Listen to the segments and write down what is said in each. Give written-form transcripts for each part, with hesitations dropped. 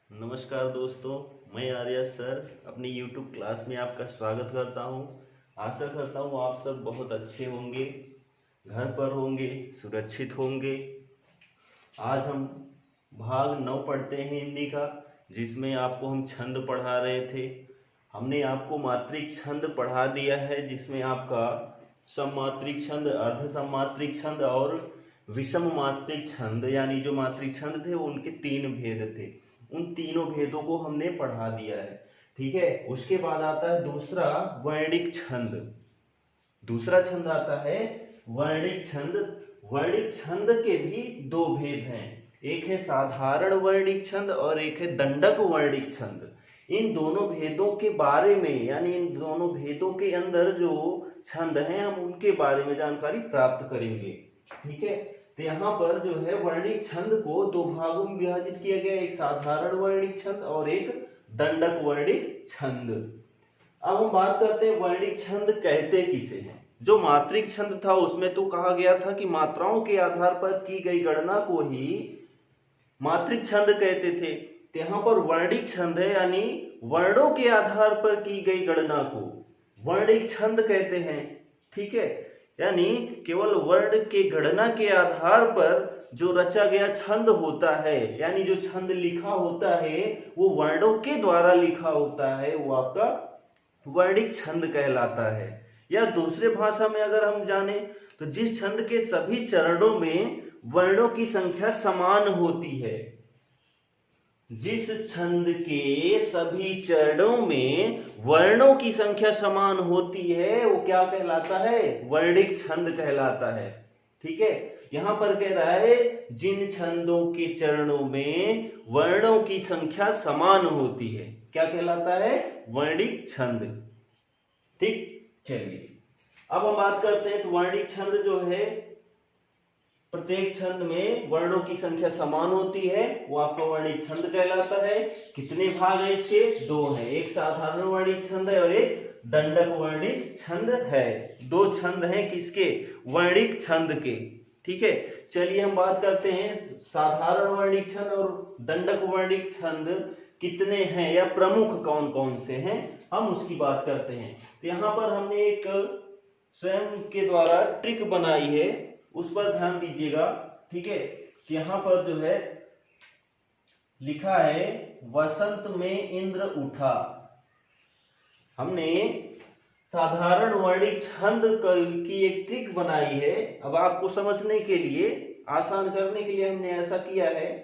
नमस्कार दोस्तों, मैं आर्या सर अपनी YouTube क्लास में आपका स्वागत करता हूं। आशा करता हूं आप सब बहुत अच्छे होंगे, घर पर होंगे, सुरक्षित होंगे। आज हम भाग 9 पढ़ते हैं हिंदी का, जिसमें आपको हम छंद पढ़ा रहे थे। हमने आपको मात्रिक छंद पढ़ा दिया है, जिसमें आपका सममात्रिक छंद, अर्ध सममात्रिक छंद और विषम मात्रिक छंद, यानी जो मात्रिक छंद थे वो उनके 3 भेद थे। उन तीनों भेदों को हमने पढ़ा दिया है। ठीक है, उसके बाद आता है दूसरा वर्णिक छंद। दूसरा छंद आता है वर्णिक छंद। वर्णिक छंद के भी 2 भेद हैं, एक है साधारण वर्णिक छंद और एक है दंडक वर्णिक छंद। इन दोनों भेदों के बारे में, यानी इन दोनों भेदों के अंदर जो छंद हैं, हम उनके बारे में जानकारी प्राप्त करेंगे। ठीक है, तो यहाँ पर जो है वर्णिक छंद को 2 भागों में विभाजित किया गया, एक साधारण वर्णिक छंद और एक दंडक वर्णिक छंद। अब हम बात करते हैं वर्णिक छंद कहते किसे हैं। जो मात्रिक छंद था उसमें तो कहा गया था कि मात्राओं के आधार पर की गई गणना को ही मात्रिक छंद कहते थे। तो यहाँ पर वर्णिक छंद है, यानी वर्णों के आधार पर की गई गणना को वर्णिक छंद कहते हैं। ठीक है, यानी केवल वर्ण के गणना के आधार पर जो रचा गया छंद होता है, यानी जो छंद लिखा होता है वो वर्णों के द्वारा लिखा होता है, वो आपका वर्णिक छंद कहलाता है। या दूसरे भाषा में अगर हम जाने तो जिस छंद के सभी चरणों में वर्णों की संख्या समान होती है, जिस छंद के सभी चरणों में वर्णों की संख्या समान होती है, वो क्या कहलाता है? वर्णिक छंद कहलाता है। ठीक है, यहां पर कह रहा है जिन छंदों के चरणों में वर्णों की संख्या समान होती है, क्या कहलाता है? वर्णिक छंद। ठीक, चलिए अब हम बात करते हैं। तो वर्णिक छंद जो है, प्रत्येक छंद में वर्णों की संख्या समान होती है, वो आपका वर्णिक छंद कहलाता है। कितने भाग है इसके? 2 हैं, एक साधारण वर्णिक छंद है और एक दंडक वर्णिक छंद है। 2 छंद हैं किसके? वर्णिक छंद के। ठीक है, चलिए हम बात करते हैं साधारण वर्णिक छंद और दंडक वर्णिक छंद कितने हैं या प्रमुख कौन कौन से हैं, हम उसकी बात करते हैं। तो यहाँ पर हमने एक स्वयं के द्वारा ट्रिक बनाई है, उस पर ध्यान दीजिएगा। ठीक है, यहां पर जो है लिखा है वसंत में इंद्र उठा। हमने साधारण वर्णिक छंद की एक ट्रिक बनाई है। अब आपको समझने के लिए, आसान करने के लिए हमने ऐसा किया है।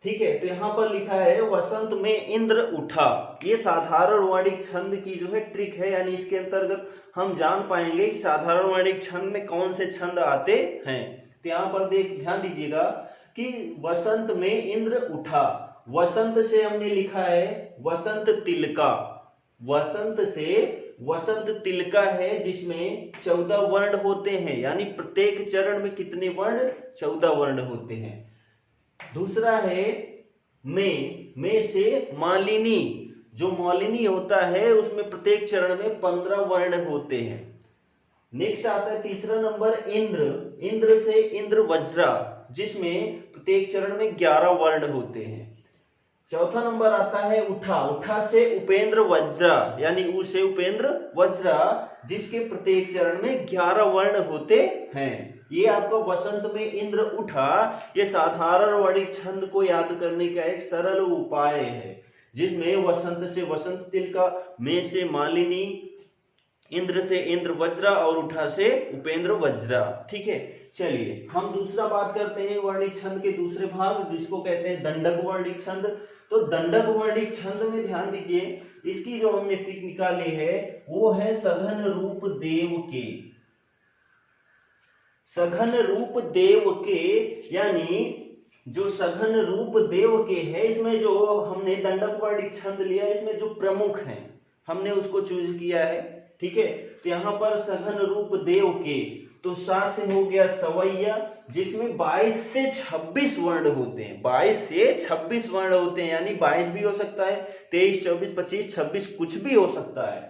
ठीक है, तो यहां पर लिखा है वसंत में इंद्र उठा। ये साधारण वर्णिक छंद की जो है ट्रिक है, यानी इसके अंतर्गत हम जान पाएंगे कि साधारण वर्णिक छंद में कौन से छंद आते हैं। तो यहाँ पर ध्यान दीजिएगा कि वसंत में इंद्र उठा। वसंत से हमने लिखा है वसंत तिलका। वसंत से वसंत तिलका है, जिसमें 14 वर्ण होते हैं, यानी प्रत्येक चरण में कितने वर्ण? 14 वर्ण होते हैं। दूसरा है में से मालिनी। जो मालिनी होता है उसमें प्रत्येक चरण में 15 वर्ण होते हैं। नेक्स्ट आता है तीसरा नंबर इंद्र। इंद्र से इंद्र वज्रा, जिसमें प्रत्येक चरण में 11 वर्ण होते हैं। चौथा नंबर आता है उठा। उठा से उपेंद्र वज्रा, यानी उ से उपेंद्र वज्रा, जिसके प्रत्येक चरण में 11 वर्ण होते हैं। ये आपका वसंत में इंद्र उठा, ये साधारण वर्णिक छंद को याद करने का एक सरल उपाय है, जिसमें वसंत से वसंत तिलका, में से मालिनी, इंद्र से इंद्र वज्रा और उठा से उपेंद्र वज्रा। ठीक है, चलिए हम दूसरा बात करते हैं वर्णिक छंद के दूसरे भाग, जिसको कहते हैं दंडक वर्णिक छंद। तो दंडक वर्णिक छंद में ध्यान दीजिए, इसकी जो हमने ट्रिक निकाली है वो है सघन रूप देव के। सघन रूप देव के, यानी जो सघन रूप देव के है, इसमें जो हमने दंडक वर्णिक छंद लिया, इसमें जो प्रमुख हैं हमने उसको चूज किया है। ठीक है, तो यहाँ पर सघन रूप देव के, तो सा से हो गया सवैया, जिसमें 22 से 26 वर्ण होते हैं। 22 से 26 वर्ण होते हैं, यानी 22 भी हो सकता है, 23, 24, 25, 26 कुछ भी हो सकता है,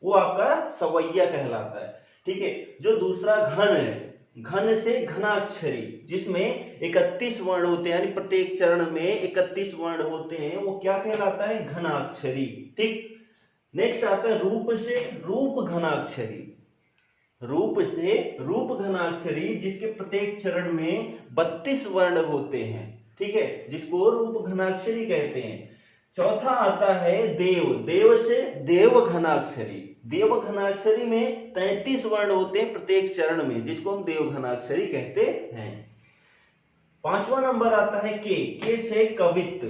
वो आपका सवैया कहलाता है। ठीक है, जो दूसरा घन है, घन से घनाक्षरी, जिसमें 31 वर्ण होते हैं, यानी प्रत्येक चरण में 31 वर्ण होते हैं, वो क्या कहलाता है? घनाक्षरी। ठीक। नेक्स्ट आता है रूप से रूप घनाक्षरी। रूप से रूप घनाक्षरी, जिसके प्रत्येक चरण में 32 वर्ण होते हैं, ठीक है, जिसको रूप घनाक्षरी कहते हैं। चौथा आता है देव। देव से देव घनाक्षरी। देव घनाक्षरी में 33 वर्ण होते हैं प्रत्येक चरण में, जिसको हम देव घनाक्षरी कहते हैं। पांचवा नंबर आता है के से कवित्त।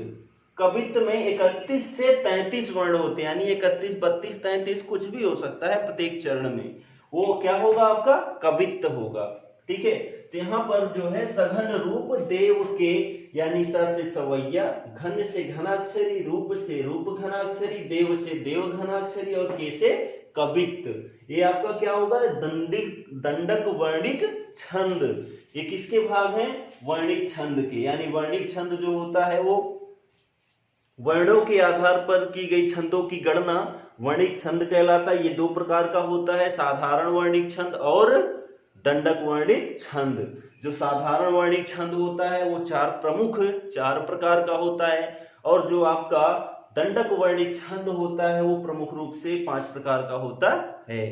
कवित्त में 31 से 33 वर्ण होते हैं, यानी 31, 32, 33 कुछ भी हो सकता है प्रत्येक चरण में, वो क्या होगा? आपका कवित्त होगा। ठीक है। तो यहाँ पर जो है सघन रूप देव के, यानी स से सवैया, घन से घनाक्षरी, रूप से रूप घनाक्षरी, देव से देव घनाक्षरी और के से कवित्त। ये आपका क्या होगा? दंडक वर्णिक छंद। ये किसके भाग हैं? वर्णिक छंद के। यानी वर्णिक छंद जो होता है वो वर्णों के आधार पर की गई छंदों की गणना वर्णिक छंद कहलाता है। ये दो प्रकार का होता है, साधारण वर्णिक छंद और दंडक वर्णिक छंद। जो साधारण वर्णिक छंद होता है वो चार प्रकार का होता है, और जो आपका दंडक वर्णिक छंद होता है वो प्रमुख रूप से 5 प्रकार का होता है।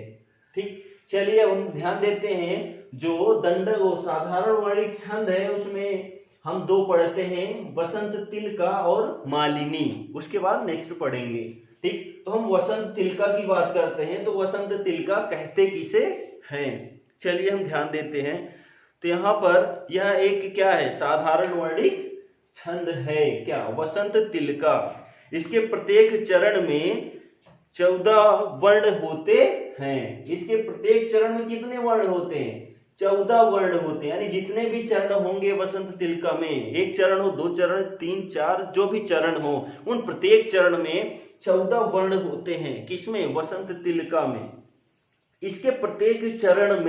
ठीक। चलिए अब हम ध्यान देते हैं, जो दंडक वो साधारण वर्णिक छंद है उसमें हम 2 पढ़ते हैं, वसंत तिलका और मालिनी। उसके बाद नेक्स्ट पढ़ेंगे। ठीक। तो हम वसंत तिलका की बात करते हैं। तो वसंत तिलका कहते किसे हैं? चलिए हम ध्यान देते हैं। तो यहाँ पर यह एक क्या है? साधारण वर्णिक छंद है। क्या? वसंत तिलका। इसके प्रत्येक चरण में 14 वर्ण होते हैं। इसके प्रत्येक चरण में कितने वर्ण होते हैं? 14 वर्ण होते हैं। यानी जितने भी चरण होंगे वसंत तिलका में, 1 चरण हो, 2 चरण, 3, 4, जो भी चरण हो, उन प्रत्येक चरण में 14 वर्ण होते हैं। किसमें? वसंत तिलका में। इसके प्रत्येक चरण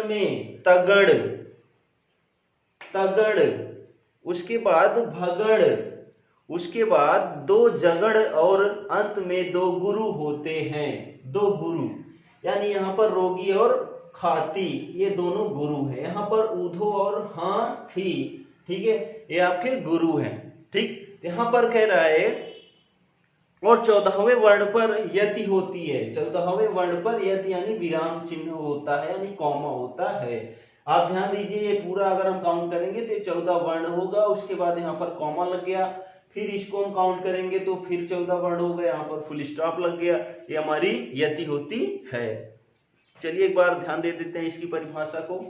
में तगड़, उसके बाद भगड़, उसके बाद 2 जगड़ और अंत में 2 गुरु होते हैं। 2 गुरु, यानी यहाँ पर रोगी और खाती, ये दोनों गुरु हैं। यहाँ पर ऊधो और हाथी, ठीक है, ये आपके गुरु हैं। ठीक। यहाँ पर कह रहा है और 14वें वर्ण पर यति होती है। 14वें वर्ण पर यति यानी विराम चिन्ह होता है, यानी कॉमा होता है। आप ध्यान दीजिए, ये पूरा अगर हम काउंट करेंगे तो 14 वर्ण होगा, उसके बाद यहाँ पर कॉमा लग गया, फिर इसको हम काउंट करेंगे तो फिर 14 वर्ण हो गए, यहाँ पर फुल स्टॉप लग गया। ये हमारी यति होती है। चलिए एक बार ध्यान दे देते हैं इसकी परिभाषा को।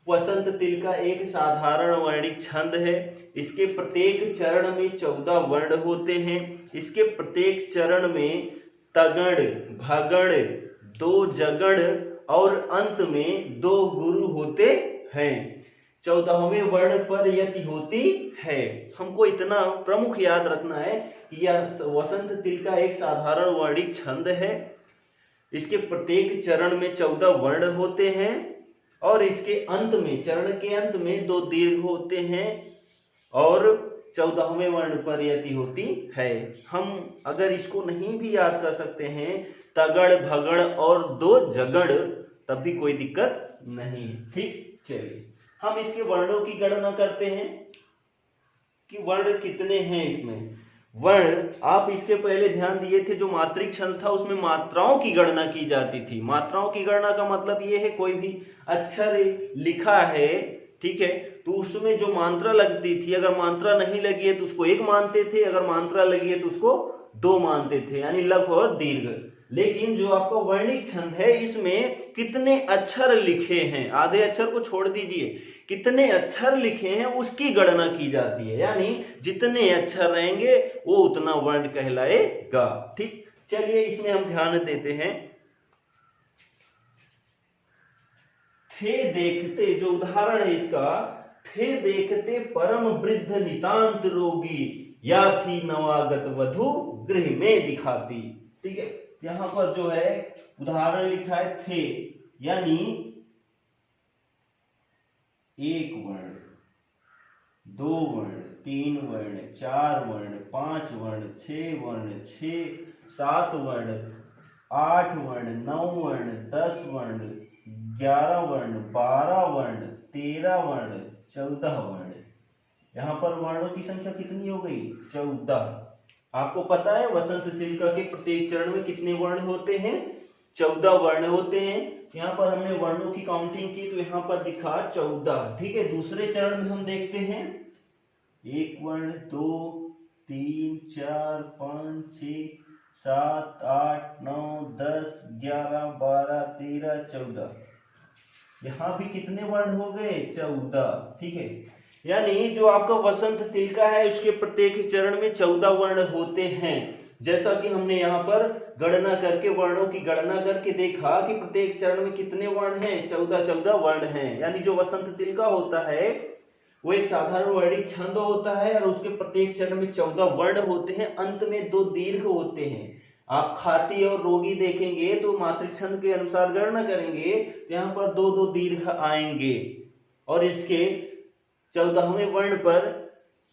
वसंत तिलका एक साधारण वर्णिक छंद है। इसके प्रत्येक चरण में 14 वर्ण होते हैं। इसके प्रत्येक चरण में तगड़, भगड़, 2 जगड़ और अंत में 2 गुरु होते हैं। 14वें वर्ण पर यति होती है। हमको इतना प्रमुख याद रखना है कि यह वसंत तिलका एक साधारण वर्णिक छंद है। इसके प्रत्येक चरण में 14 वर्ण होते हैं और इसके अंत में, चरण के अंत में 2 दीर्घ होते हैं और 14वें वर्ण पर यति होती है। हम अगर इसको नहीं भी याद कर सकते हैं, तगड़, भगड़ और 2 जगड़, तब भी कोई दिक्कत नहीं। ठीक। चलिए हम इसके वर्णों की गणना करते हैं कि वर्ण कितने हैं इसमें। वर्ण, आप इसके पहले ध्यान दिए थे, जो मात्रिक छंद था उसमें मात्राओं की गणना की जाती थी। मात्राओं की गणना का मतलब ये है, कोई भी अक्षर लिखा है, ठीक है, तो उसमें जो मात्रा लगती थी, अगर मात्रा नहीं लगी है तो उसको 1 मानते थे, अगर मात्रा लगी है तो उसको 2 मानते थे, यानी लघु और दीर्घ। लेकिन जो आपका वर्णिक छंद है, इसमें कितने अक्षर लिखे हैं, आधे अक्षर को छोड़ दीजिए, कितने अक्षर लिखे हैं उसकी गणना की जाती है। यानी जितने अक्षर रहेंगे वो उतना वर्ण कहलाएगा। ठीक। चलिए इसमें हम ध्यान देते हैं। थे देखते, जो उदाहरण है इसका, थे देखते परम वृद्ध नितांत रोगी, या थी नवागत वधु गृह में दिखाती। ठीक है। यहां पर जो है उदाहरण लिखा है थे, यानी 1 वर्ण, 2 वर्ण, 3 वर्ण, 4 वर्ण, 5 वर्ण, 6 वर्ण, 7 वर्ण, 8 वर्ण, 9 वर्ण, 10 वर्ण, 11 वर्ण, 12 वर्ण, 13 वर्ण, 14 वर्ण। यहाँ पर वर्णों की संख्या कितनी हो गई? 14। आपको पता है वसंत तिलका के प्रत्येक चरण में कितने वर्ण होते हैं? 14 वर्ण होते हैं। यहाँ पर हमने वर्णों की काउंटिंग की तो यहाँ पर दिखा 14। ठीक है, दूसरे चरण में हम देखते हैं 1 वर्ण, 2, 3, 4, 5, 6, 7, 8, 9, 10, 11, 12, 13, 14। यहाँ भी कितने वर्ण हो गए? 14। ठीक है, यानी जो आपका वसंत तिलका है उसके प्रत्येक चरण में 14 वर्ण होते हैं। जैसा कि हमने यहाँ पर गणना करके, वर्णों की गणना करके देखा कि प्रत्येक चरण में कितने वर्ण हैं? 14 वर्ण हैं। यानी जो वसंत तिलका होता है वो एक साधारण वर्णिक छंद होता है और उसके प्रत्येक चरण में 14 वर्ण होते हैं। अंत में 2 दीर्घ होते हैं। आप खाती और रोगी देखेंगे तो मात्रिक छंद के अनुसार गणना करेंगे तो यहाँ पर 2 दीर्घ आएंगे और इसके 14वें वर्ण पर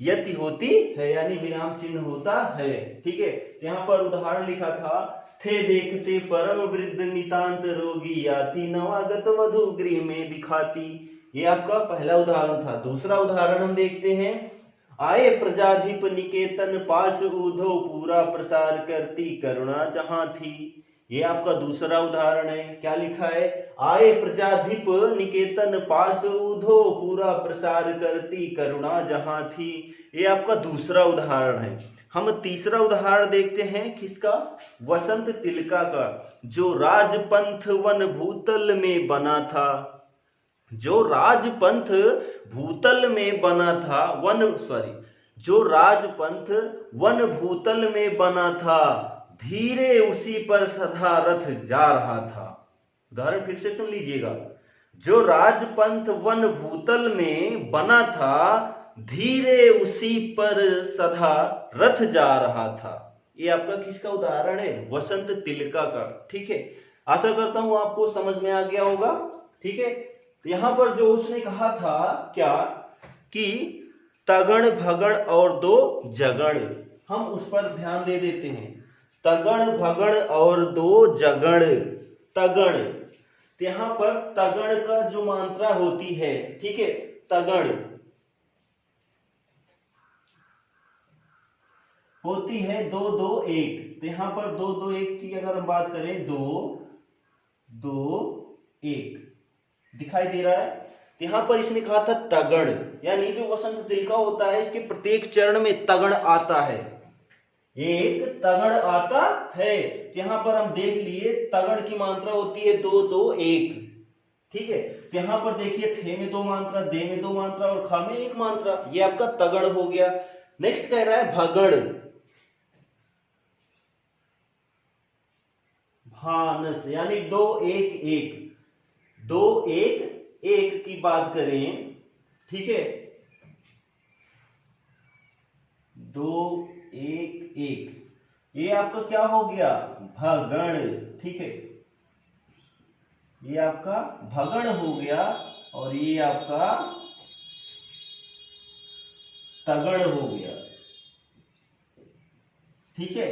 यति होती है, यानी विराम चिन्ह होता है। ठीक है, यहाँ पर उदाहरण लिखा था, थे देखते परम वृद्ध नितांत रोगी याति, नवागत वधु गृह में दिखाती। ये आपका पहला उदाहरण था। दूसरा उदाहरण हम देखते हैं, आए प्रजाधिप निकेतन पास ऊधो पूरा प्रसार करती करुणा जहां थी। ये आपका दूसरा उदाहरण है। क्या लिखा है? आए प्रजाधिप निकेतन पास ऊधो पूरा प्रसार करती करुणा जहां थी। ये आपका दूसरा उदाहरण है। हम तीसरा उदाहरण देखते हैं किसका? वसंत तिलका का, जो राजपंथ वन भूतल में बना था। जो राजपंथ भूतल में बना था, जो राजपंथ वन भूतल में बना था, धीरे उसी पर सदा रथ जा रहा था। उदाहरण फिर से सुन लीजिएगा, जो राजपंथ वन भूतल में बना था, धीरे उसी पर सदा रथ जा रहा था। ये आपका किसका उदाहरण है? वसंत तिलका का। ठीक है, आशा करता हूं आपको समझ में आ गया होगा। ठीक है, तो यहां पर जो उसने कहा था क्या कि तगण भगण और 2 जगण, हम उस पर ध्यान दे देते हैं। तगण भगण और 2 जगण। तगण, तो यहां पर तगण का जो मात्रा होती है, ठीक है, तगण होती है 2 2 1। तो यहां पर 2 2 1 की अगर हम बात करें, 2 2 1 दिखाई दे रहा है। यहां पर इसने कहा था तगड़, यानी जो वसंत तिलका होता है इसके प्रत्येक चरण में तगड़ आता है, एक तगड़ आता है। यहां पर हम देख लिए तगड़ की मात्रा होती है 2 2 1। ठीक है, तो यहां पर देखिए थे में 2 मात्रा, दे में 2 मात्रा और खा में 1 मात्रा। ये आपका तगड़ हो गया। नेक्स्ट कह रहा है भगड़, भानस, यानी 2 1 1। 2 1 1 की बात करें, ठीक है, 2 1 1, ये आपका क्या हो गया? भगण। ठीक है, ये आपका भगण हो गया और ये आपका तगड़ हो गया। ठीक है,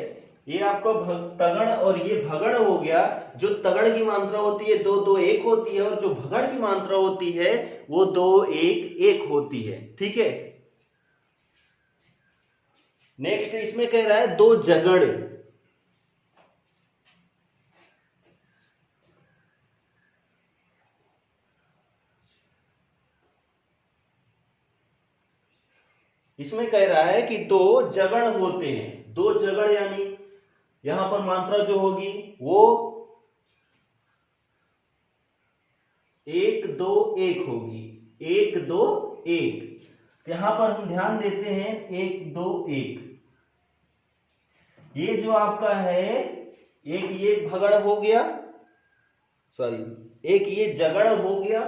ये आपका तगड़ और ये भगड़ हो गया। जो तगड़ की मात्रा होती है 2 2 1 होती है और जो भगड़ की मात्रा होती है वो 2 1 1 होती है। ठीक है, नेक्स्ट इसमें कह रहा है 2 जगड़। इसमें कह रहा है कि 2 जगड़ होते हैं। 2 जगड़ यानी यहां पर मात्रा जो होगी वो 1 2 1 होगी। 1 2 1, यहां पर हम ध्यान देते हैं 1 2 1। ये जो आपका है, एक ये भगड़ हो गया, एक ये जगड़ हो गया,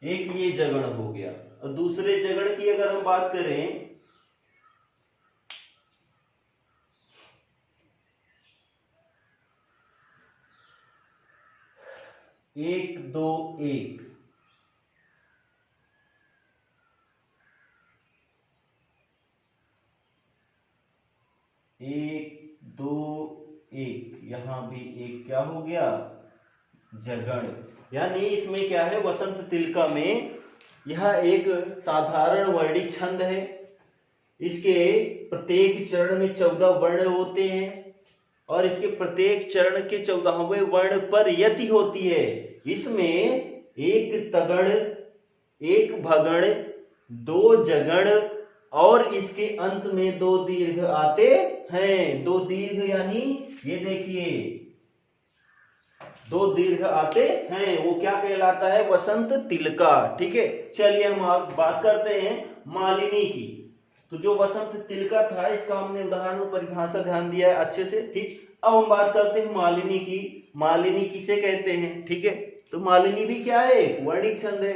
एक ये जगड़ हो गया। और दूसरे जगड़ की अगर हम बात करें, 1 2 1, एक दो एक, यहाँ भी एक क्या हो गया, जगण। यानी इसमें क्या है, वसंत तिलका में यह एक साधारण वर्णिक छंद है। इसके प्रत्येक चरण में 14 वर्ण होते हैं और इसके प्रत्येक चरण के 14वें वर्ण पर यति होती है। इसमें एक तगड़, एक भगण, दो जगण और इसके अंत में दो दीर्घ आते हैं। दो दीर्घ यानी ये देखिए दो दीर्घ आते हैं, वो क्या कहलाता है, वसंत तिलका। ठीक है, चलिए हम बात करते हैं मालिनी की। तो जो वसंत तिलका था इसका हमने उदाहरण और परिभाषा ध्यान दिया है अच्छे से। ठीक, अब हम बात करते हैं मालिनी की। मालिनी किसे कहते हैं, ठीक है, तो मालिनी भी क्या है, वर्णिक छंद है।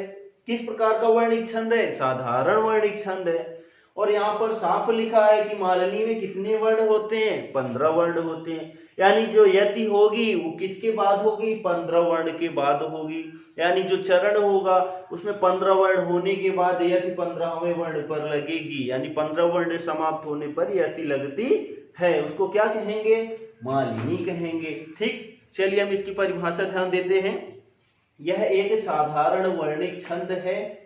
किस प्रकार का वर्णिक छंद है, साधारण वर्णिक छंद है। और यहाँ पर साफ लिखा है कि मालिनी में कितने वर्ण होते हैं, 15 वर्ण होते हैं। यानी जो यति होगी वो किसके बाद होगी, 15 वर्ण के बाद होगी। यानी जो चरण होगा उसमें 15 वर्ण होने के बाद यति 15वें वर्ण पर लगेगी। यानी 15 वर्ण समाप्त होने पर यति लगती है, उसको क्या कहेंगे, मालिनी कहेंगे। ठीक, चलिए हम इसकी परिभाषा ध्यान देते हैं। यह एक साधारण वर्णिक छंद है।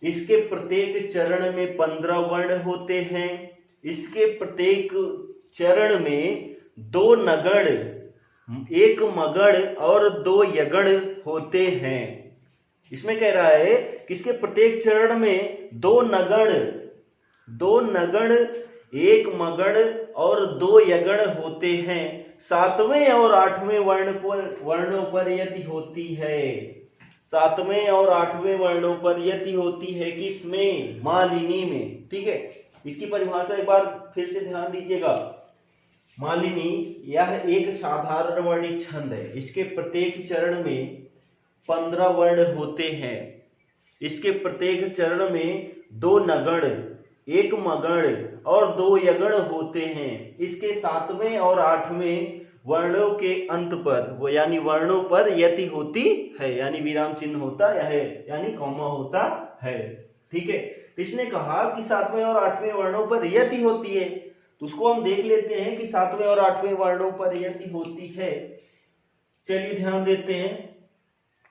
इसके प्रत्येक चरण में 15 वर्ण होते हैं। इसके प्रत्येक चरण में 2 नगण, 1 मगण और 2 यगण होते हैं। इसमें कह रहा है कि इसके प्रत्येक चरण में 2 नगण, 1 मगण और 2 यगण होते हैं। 7वें और 8वें वर्णों पर यति होती है। 7वें और 8वें वर्णों पर यति होती है, किसमें, मालिनी में। ठीक है, इसकी परिभाषा एक बार फिर से ध्यान दीजिएगा। मालिनी यह एक साधारण वर्णिक छंद है। इसके प्रत्येक चरण में 15 वर्ण होते हैं। इसके प्रत्येक चरण में 2 नगण, 1 मगण और 2 यगण होते हैं। इसके 7वें और 8वें वर्णों के अंत पर, वो यानी वर्णों पर यति होती है, यानी विराम चिन्ह होता है, यानी कॉमा होता है। ठीक है, इसने कहा कि 7वें और 8वें वर्णों पर यति होती है, तो उसको हम देख लेते हैं कि 7वें और 8वें वर्णों पर यति होती है। चलिए ध्यान देते हैं,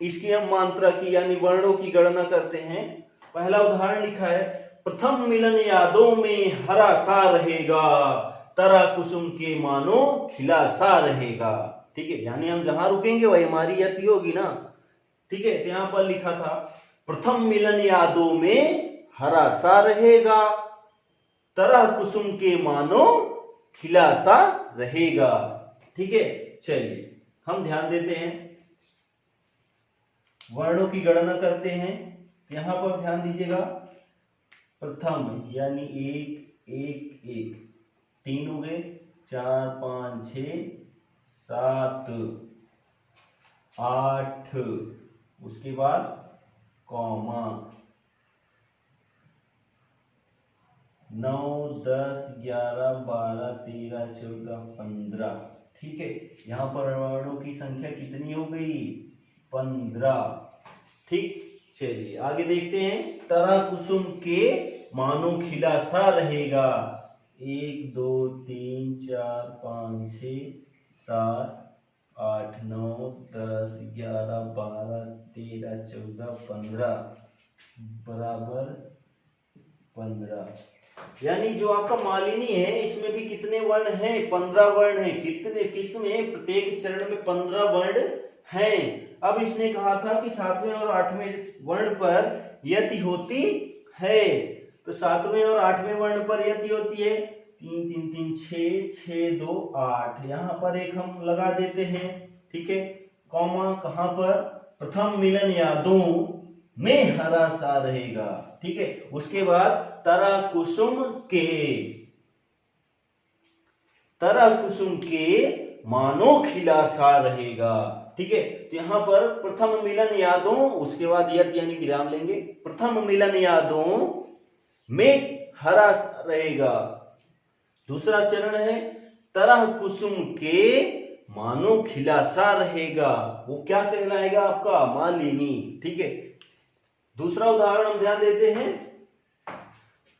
इसकी हम मात्रा की यानी वर्णों की गणना करते हैं। पहला उदाहरण लिखा है, प्रथम मिलन यादों में हरा सा रहेगा, तरा कुसुम के मानो खिला सा रहेगा। ठीक है, यानी हम जहां रुकेंगे वही हमारी यति होगी ना। ठीक है, तो यहां पर लिखा था प्रथम मिलन यादों में हरा सा रहेगा, तरा कुसुम के मानो खिला सा रहेगा। ठीक है, चलिए हम ध्यान देते हैं, वर्णों की गणना करते हैं। यहां पर ध्यान दीजिएगा, प्रथम यानी 1 1 1, 3 हो गए, 4 5 6 7 8, उसके बाद कॉमा, 9 10 11 12 13 14 15। ठीक है, यहाँ पर वर्णों की संख्या कितनी हो गई, 15। ठीक, चलिए आगे देखते हैं। तरा कुसुम के मानो खिला सा रहेगा, 1 2 3 4 5 6 7 8 9 10 11 12 13 14 15 बराबर 15। यानी जो आपका मालिनी है इसमें भी कितने वर्ण हैं, 15 वर्ण हैं। कितने, किसमें, प्रत्येक चरण में 15 वर्ण हैं। अब इसने कहा था कि 7वें और 8वें वर्ण पर यति होती है, तो 7वें और 8वें वर्ण पर यति होती है 3 3 3 6 6 2 8। यहाँ पर एक हम लगा देते हैं। ठीक है, कॉमा कहां पर, प्रथम मिलन यादों में हरा सा रहेगा। ठीक है, उसके बाद तरा कुसुम के मानो खिला सा रहेगा। ठीक है, तो यहां पर प्रथम मिलन यादों, उसके बाद यत यानी विराम लेंगे, प्रथम मिलन यादों में हरा सा रहेगा। दूसरा चरण है तरह कुसुम के मानो खिला सा रहेगा, वो क्या कहलाएगा, आपका मालिनी। ठीक है, दूसरा उदाहरण हम ध्यान देते हैं,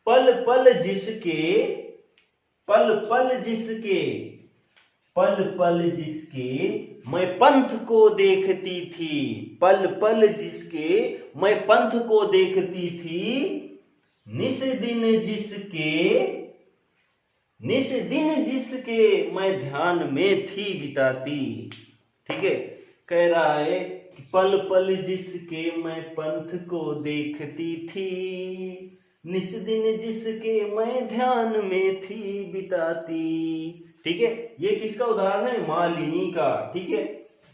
पल पल जिसके पल पल जिसके, पल पल जिसके मैं पंथ को देखती थी, पल पल जिसके मैं पंथ को देखती थी, निस दिन जिसके, निस दिन जिसके मैं ध्यान में थी बिताती। ठीक है, कह रहा है कि पल पल जिसके मैं पंथ को देखती थी, निस दिन जिसके मैं ध्यान में थी बिताती। ठीक है, ये किसका उदाहरण है? मालिनी का। ठीक है,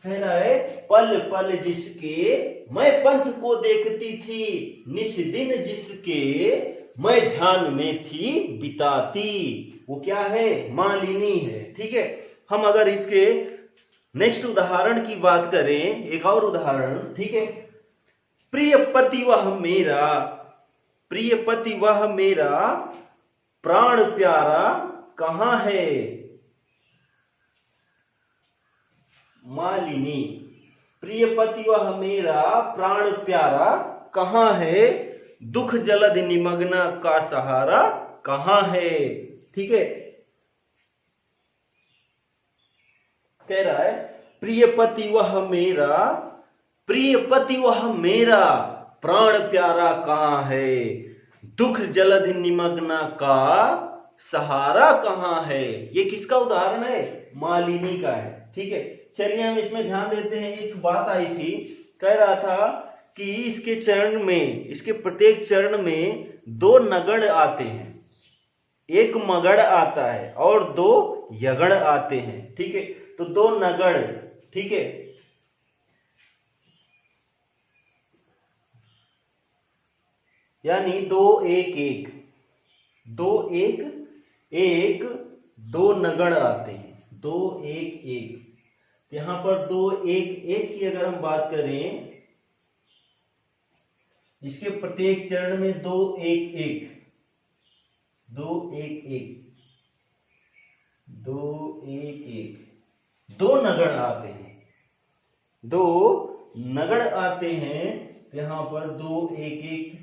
कह रहा है पल पल जिसके मैं पंथ को देखती थी, निस दिन जिसके मैं ध्यान में थी बिताती। वो क्या है? मालिनी है। ठीक है, हम अगर इसके नेक्स्ट उदाहरण की बात करें, एक और उदाहरण। ठीक है, प्रिय पति वह मेरा, प्रिय पति वह मेरा, प्राण प्यारा कहाँ है? मालिनी, प्रिय पति वह मेरा, प्राण प्यारा कहाँ है? दुख जलधि निमग्ना का सहारा कहाँ है? ठीक है, कह रहा है प्रिय पति वह मेरा, प्रिय पति वह मेरा, प्राण प्यारा कहाँ है? दुख जलधि निमग्ना का सहारा कहाँ है? ये किसका उदाहरण है? मालिनी का है। ठीक है, चलिए हम इसमें ध्यान देते हैं। एक बात आई थी, कह रहा था कि इसके चरण में, इसके प्रत्येक चरण में दो नगण आते हैं, एक मगड़ आता है और दो यगड़ आते हैं। ठीक है, तो दो नगड़, ठीक है, यानी दो एक एक, दो एक एक, दो नगड़ आते हैं, दो एक एक। यहां पर दो एक एक की अगर हम बात करें, इसके प्रत्येक चरण में दो एक एक, दो एक एक, दो एक एक, दो नगड़ आते हैं, दो नगड़ आते हैं। यहां पर दो एक एक,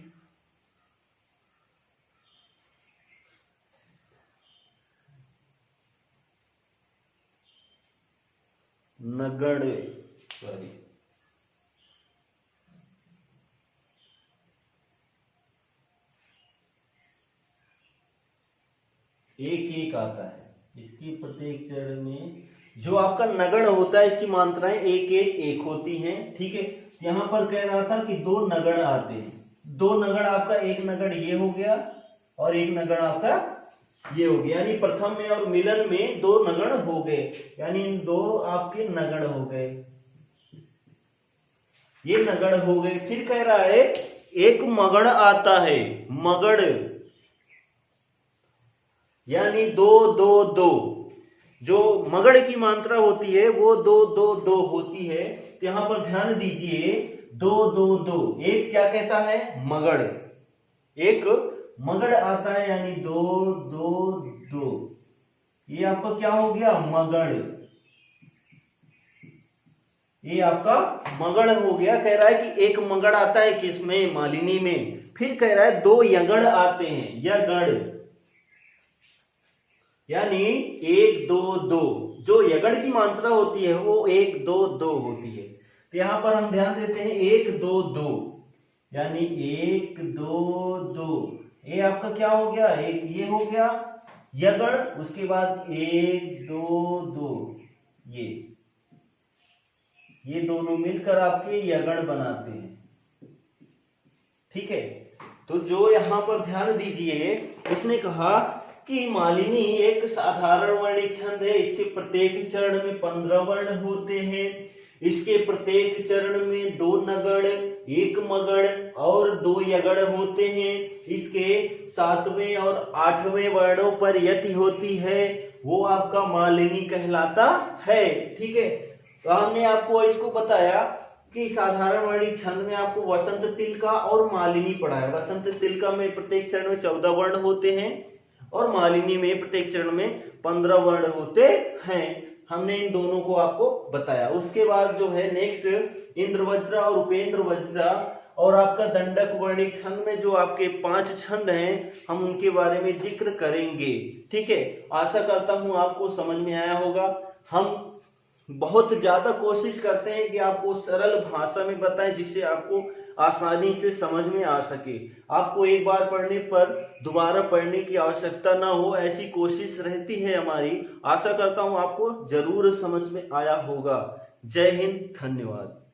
नगड़, सॉरी, एक एक आता है इसकी प्रत्येक चरण में। जो आपका नगड़ होता है इसकी मात्राएं एक एक एक होती हैं। ठीक है, यहां पर कह रहा था कि दो नगड़ आते हैं, दो नगड़ आपका, एक नगड़ ये हो गया और एक नगड़ आपका ये हो गया, यानी प्रथम में और मिलन में दो नगड़ हो गए, यानी दो आपके नगड़ हो गए, ये नगड़ हो गए। फिर कह रहा है एक मगड़ आता है, मगड़, यानी दो दो दो, जो मगड़ की मात्रा होती है वो दो दो दो होती है। तो यहां पर ध्यान दीजिए, दो दो दो, एक क्या कहता है? मगड़, एक मगड़ आता है, यानी दो दो दो, ये आपका क्या हो गया? मगड़, ये आपका मगड़ हो गया। कह रहा है कि एक मगड़ आता है किसमें? मालिनी में। फिर कह रहा है दो यगड़ आते हैं, यगड़, यानी एक दो दो, जो यगड़ की मात्रा होती है वो एक दो दो होती है। तो यहां पर हम ध्यान देते हैं एक दो दो, यानी एक दो दो, ये आपका क्या हो गया? एक ये हो गया यगड़, उसके बाद एक दो दो, ये दोनों मिलकर आपके यगड़ बनाते हैं। ठीक है, तो जो यहां पर ध्यान दीजिए, इसने कहा कि मालिनी एक साधारण वर्णिक छंद है, इसके प्रत्येक चरण में 15 वर्ण होते हैं, इसके प्रत्येक चरण में दो नगड़, एक मगड़ और दो यगड़ होते हैं, इसके 7वें और 8वें वर्णों पर यति होती है, वो आपका मालिनी कहलाता है। ठीक है, तो हमने आपको इसको बताया कि साधारण वर्णिक छंद में आपको वसंत तिलका और मालिनी पढ़ा है। वसंत तिलका में प्रत्येक चरण में 14 वर्ण होते हैं और मालिनी में प्रत्येक चरण में 15 वर्ण होते हैं। हमने इन दोनों को आपको बताया। उसके बाद जो है नेक्स्ट इंद्रवज्रा और उपेंद्र वज्रा और आपका दंडक वर्णिक छंद में जो आपके 5 छंद हैं हम उनके बारे में जिक्र करेंगे। ठीक है, आशा करता हूं आपको समझ में आया होगा। हम बहुत ज्यादा कोशिश करते हैं कि आपको सरल भाषा में बताएं जिससे आपको आसानी से समझ में आ सके, आपको एक बार पढ़ने पर दोबारा पढ़ने की आवश्यकता ना हो, ऐसी कोशिश रहती है हमारी। आशा करता हूं आपको जरूर समझ में आया होगा। जय हिंद, धन्यवाद।